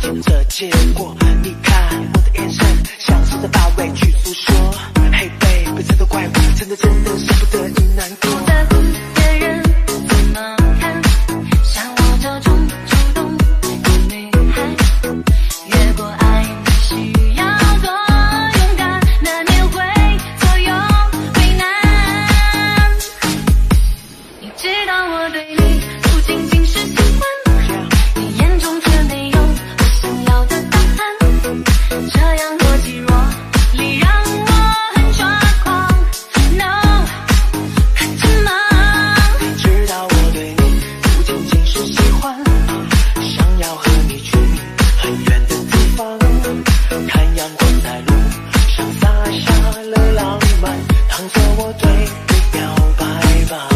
厌这结果。你看我的眼神，像是在把委屈诉说。Hey baby， 真的怪我，真的舍不得你难过。不在乎别人怎么看，像我这种主动的女孩，越过爱你需要多勇敢，难免会左右为难。你知道我对你不仅仅是喜欢，你眼中却没有我想要的答案，这样若即若离让我很抓狂。No， 很匆忙。你知道我对你不仅仅是喜欢，想要和你去很远的地方，看阳光在路上洒下了浪漫，当作我对你表白吧。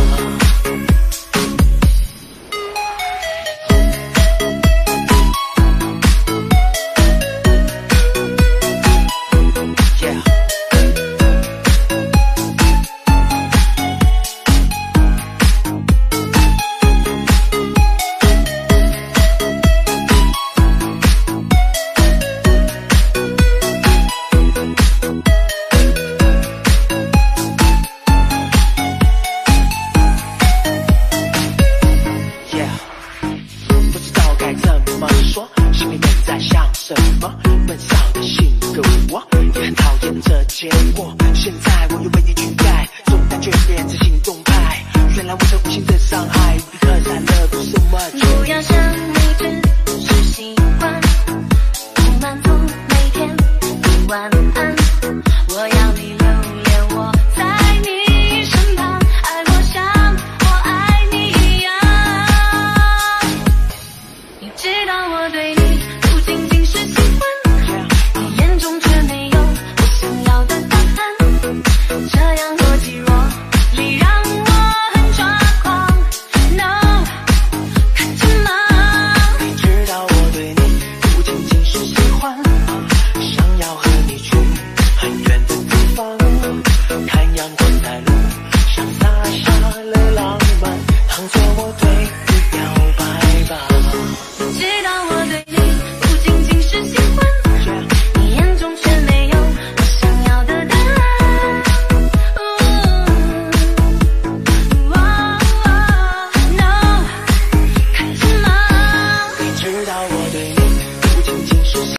不知道该怎么说，心里面在想什么？闷骚的性格我也很讨厌这结果。现在我又为你去改，从感觉变成行动派。原来我这无形的伤害， Because I love you so much。不要想你知